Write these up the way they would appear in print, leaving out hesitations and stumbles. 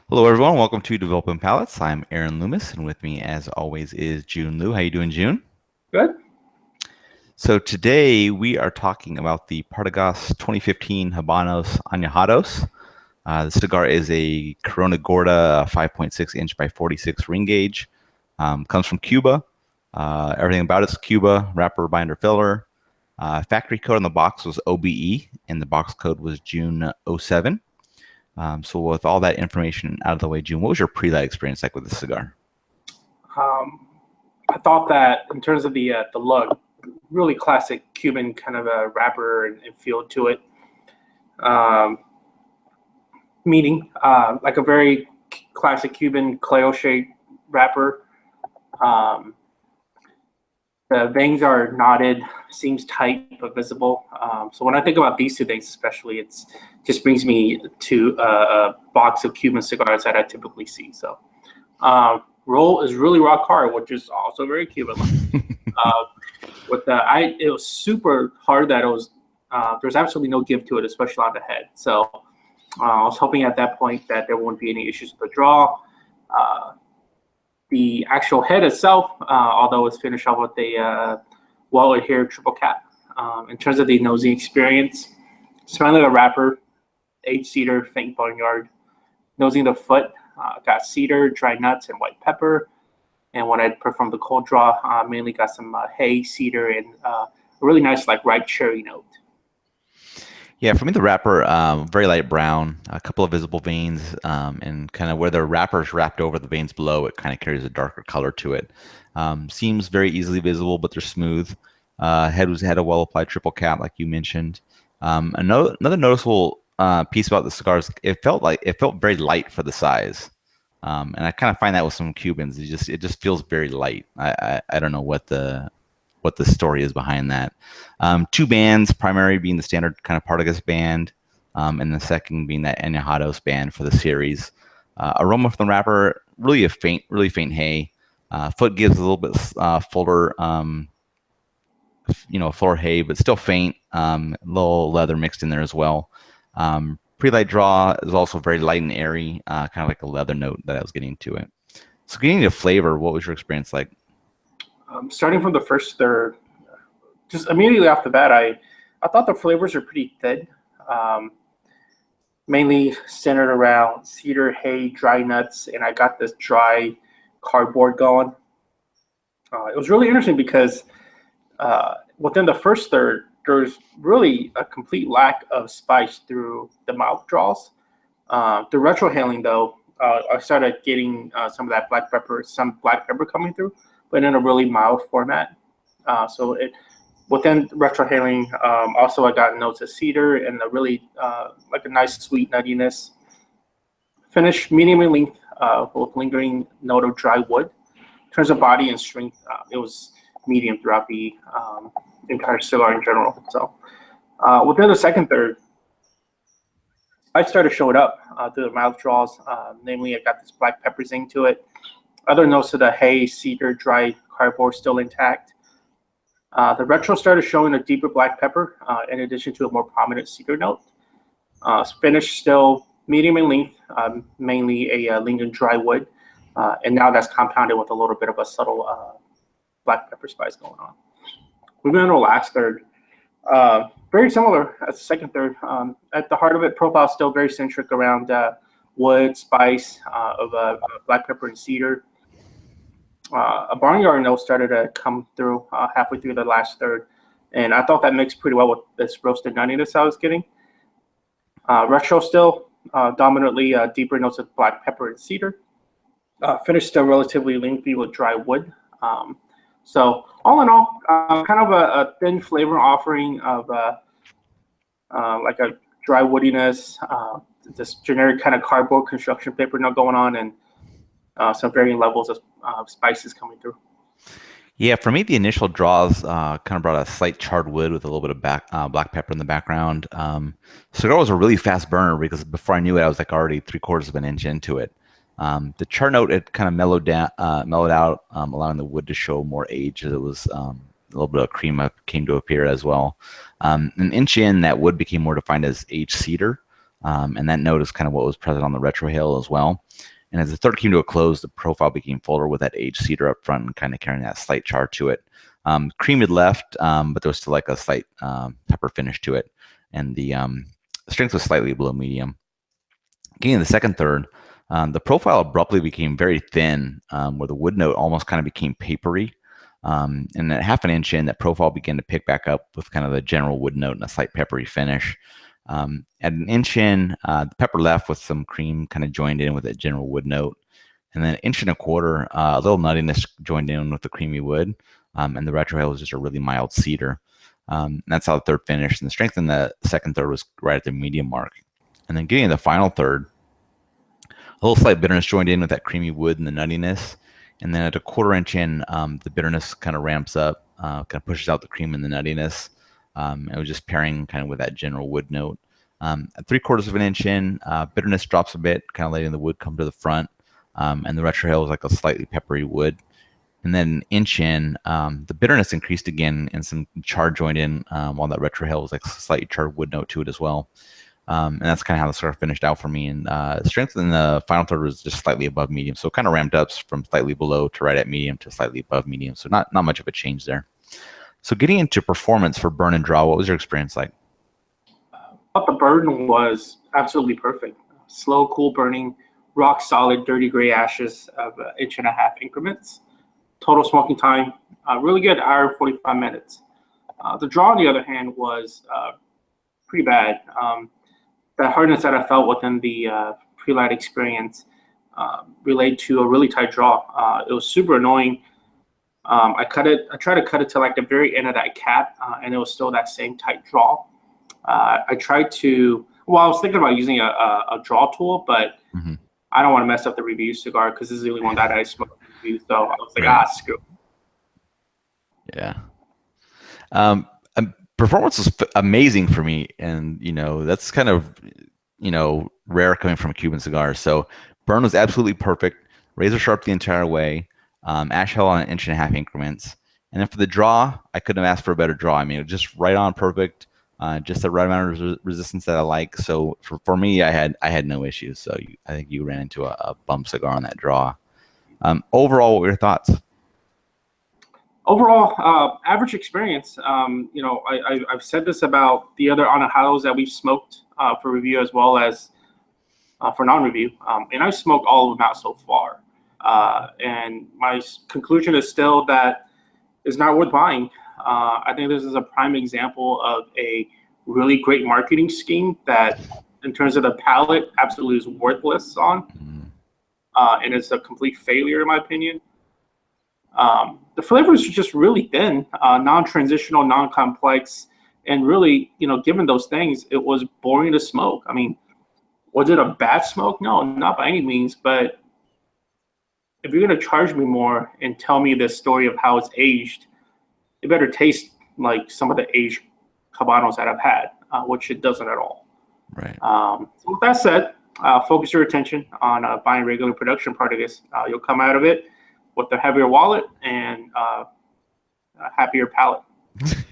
Hello, everyone. Welcome to Developing Palates. I'm Aaron Loomis, and with me, as always, is June Liu. How you doing, June? Good. So today we are talking about the Partagas 2015 Habanos Añejados. The cigar is a Corona Gorda 5.6 inch by 46 ring gauge. Comes from Cuba. Everything about it's Cuba. Wrapper, binder, filler. Factory code on the box was OBE, and the box code was June '07. So with all that information out of the way, June, what was your pre-light experience like with this cigar? Um, I thought that in terms of the look, really classic Cuban kind of a wrapper and feel to it. Um, Meaning like a very classic Cuban Cleo shaped wrapper. Um, the veins are knotted, seems tight but visible. So when I think about these two things, especially, it's just brings me to a box of Cuban cigars that I typically see. So. Roll is really rock hard, which is also very Cuban-like. It was super hard that it was. There's absolutely no give to it, especially on the head. So I was hoping at that point that there won't be any issues with the draw. The actual head itself, although it's finished off with a well-adhered triple cap. In terms of the nosy experience, smelling the wrapper, aged cedar, faint barnyard, nosing the foot. Got cedar, dry nuts, and white pepper. And when I performed the cold draw, mainly got some hay, cedar, and a really nice like ripe cherry note. Yeah, for me, the wrapper, very light brown, a couple of visible veins, and kind of where the wrapper's wrapped over the veins below, it kind of carries a darker color to it. Seems very easily visible, but they're smooth. Had a well-applied triple cap, like you mentioned. Another noticeable piece about the cigars, it felt very light for the size, and I kind of find that with some Cubans, it just feels very light. I don't know what the story is behind that. Two bands, primary being the standard kind of Partagas band, and the second being that Añejados band for the series. Aroma from the wrapper, really faint hay. Foot gives a little bit fuller, fuller hay, but still faint. Little leather mixed in there as well. Pre-light draw is also very light and airy, kind of like a leather note that I was getting to it. So getting to flavor, what was your experience like? Starting from the first third, just immediately off the bat, I thought the flavors are pretty thin, mainly centered around cedar, hay, dry nuts, and I got this dry cardboard going. It was really interesting because within the first third, there's really a complete lack of spice through the mouth draws. The retrohaling, though, I started getting some black pepper coming through, but in a really mild format. Within retrohaling, also I got notes of cedar and a really like a nice sweet nuttiness. Finish medium in length with lingering note of dry wood. In terms of body and strength, it was medium throughout the entire cigar in general. So within the second third, I started showing up through the mouth draws. Namely, I got this black pepper zing to it. Other notes of the hay, cedar, dry cardboard still intact. The retro started showing a deeper black pepper in addition to a more prominent cedar note. Finish still medium in length, mainly a lingering dry wood. And now that's compounded with a little bit of a subtle black pepper spice going on. Moving on to the last third, very similar as the second third. At the heart of it, profile still very centric around wood, spice of black pepper and cedar. A barnyard note started to come through halfway through the last third, and I thought that mixed pretty well with this roasted nuttiness I was getting. Retro still dominantly deeper notes of black pepper and cedar. Finish still relatively lengthy with dry wood. So all in all, kind of a thin flavor offering of like a dry woodiness, this generic kind of cardboard construction paper note going on, and some varying levels of spices coming through. Yeah, for me, the initial draws kind of brought a slight charred wood with a little bit of black pepper in the background. Cigar was a really fast burner because before I knew it, I was like already 3/4 of an inch into it. The char note, it kind of mellowed out, allowing the wood to show more age as it was a little bit of cream came to appear as well. An inch in, that wood became more defined as aged cedar. and that note is kind of what was present on the retrohale as well. And as the third came to a close, the profile became fuller with that aged cedar up front and kind of carrying that slight char to it. Cream had left, but there was still like a slight pepper finish to it, and the strength was slightly below medium. Getting in the second third, the profile abruptly became very thin, where the wood note almost kind of became papery. And at half an inch in, that profile began to pick back up with kind of the general wood note and a slight peppery finish. At an inch in, the pepper left with some cream kind of joined in with that general wood note. And then an inch and a quarter, a little nuttiness joined in with the creamy wood. And the retrohale was just a really mild cedar. And that's how the third finished. And the strength in the second third was right at the medium mark. And then getting in the final third, a little slight bitterness joined in with that creamy wood and the nuttiness. And then at a quarter inch in, the bitterness kind of ramps up, kind of pushes out the cream and the nuttiness. It was just pairing kind of with that general wood note. At 3/4 of an inch in, bitterness drops a bit, kind of letting the wood come to the front. And the retrohale was like a slightly peppery wood. And then an inch in, the bitterness increased again and some char joined in, while that retrohale was like a slightly charred wood note to it as well. And that's kind of how the cigar finished out for me. And strength in the final third was just slightly above medium. So it kind of ramped up from slightly below to right at medium to slightly above medium. So not much of a change there. So getting into performance for burn and draw, what was your experience like? But the burn was absolutely perfect. Slow, cool burning, rock solid, dirty gray ashes of 1.5 inch increments. Total smoking time, really good, hour and 45 minutes. The draw, on the other hand, was pretty bad. That hardness that I felt within the pre-light experience related to a really tight draw. It was super annoying. I tried to cut it to like the very end of that cap, and it was still that same tight draw. I tried to, well, I was thinking about using a draw tool, but I don't want to mess up the review cigar because this is the only one that I smoked review. So I was like, screw. Yeah. Performance was amazing for me, and that's kind of rare coming from a Cuban cigar. So burn was absolutely perfect, razor sharp the entire way, ash hell on 1.5 inch increments, and then for the draw, I couldn't have asked for a better draw. I mean, it was just right on perfect, just the right amount of resistance that I like. So for me, I had no issues. So I think you ran into a bump cigar on that draw. Overall, what were your thoughts? Overall, average experience. I've said this about the other Añejados that we've smoked for review as well as for non-review, and I've smoked all of them out so far. And my conclusion is still that it's not worth buying. I think this is a prime example of a really great marketing scheme that, in terms of the palate, absolutely is worthless on, and it's a complete failure in my opinion. The flavors are just really thin, non-transitional, non-complex, and really, given those things, it was boring to smoke. I mean, was it a bad smoke? No, not by any means. But if you're going to charge me more and tell me the story of how it's aged, it better taste like some of the aged Habanos that I've had, which it doesn't at all. Right. So with that said, focus your attention on buying regular production Partagas. You'll come out of it with a heavier wallet and a happier palate.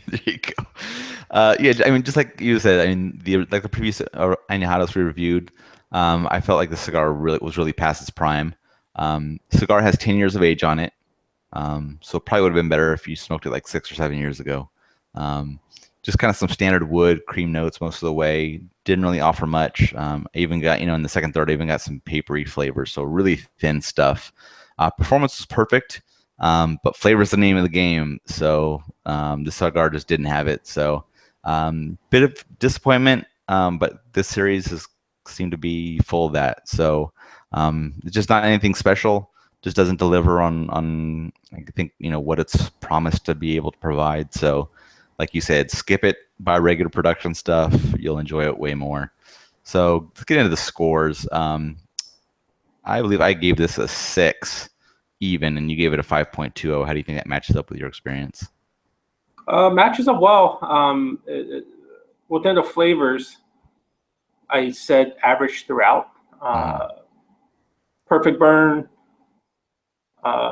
There you go. Yeah, I mean, just like you said, I mean, the previous Añejados we reviewed, I felt like the cigar was really past its prime. Cigar has 10 years of age on it, so it probably would have been better if you smoked it like 6 or 7 years ago. Just kind of some standard wood, cream notes most of the way. Didn't really offer much. I even got, in the second third, I even got some papery flavors, so really thin stuff. Performance was perfect, but flavor is the name of the game. So the cigar just didn't have it. So bit of disappointment, but this series has seemed to be full of that. So it's just not anything special. Just doesn't deliver on I think what it's promised to be able to provide. So like you said, skip it, buy regular production stuff. You'll enjoy it way more. So let's get into the scores. I believe I gave this a 6 even, and you gave it a 5.20. How do you think that matches up with your experience? Matches up well. Within the flavors, I said average throughout. Perfect burn,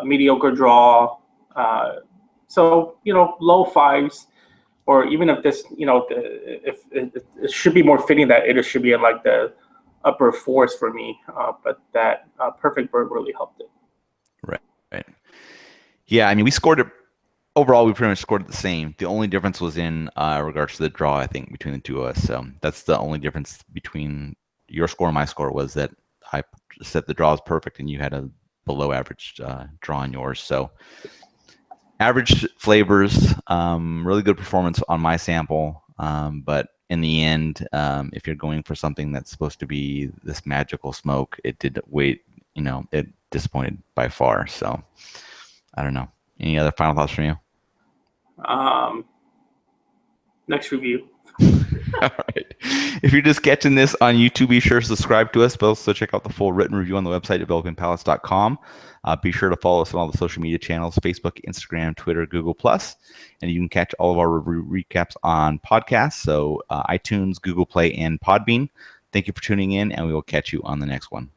mediocre draw. So, low 5s or even if this, if it should be more fitting that it should be in like the upper fours for me, but that perfect bird really helped it. Right. Yeah, I mean, we scored it overall. We pretty much scored it the same. The only difference was in regards to the draw, I think, between the two of us. So that's the only difference between your score and my score, was that I said the draw is perfect and you had a below average draw on yours. So average flavors, really good performance on my sample. But in the end, if you're going for something that's supposed to be this magical smoke, it did wait, it disappointed by far. So I don't know. Any other final thoughts from you? Next review. All right. If you're just catching this on YouTube, be sure to subscribe to us, but also check out the full written review on the website, developingpalates.com. Be sure to follow us on all the social media channels, Facebook, Instagram, Twitter, Google+. And you can catch all of our recaps on podcasts, so iTunes, Google Play, and Podbean. Thank you for tuning in, and we will catch you on the next one.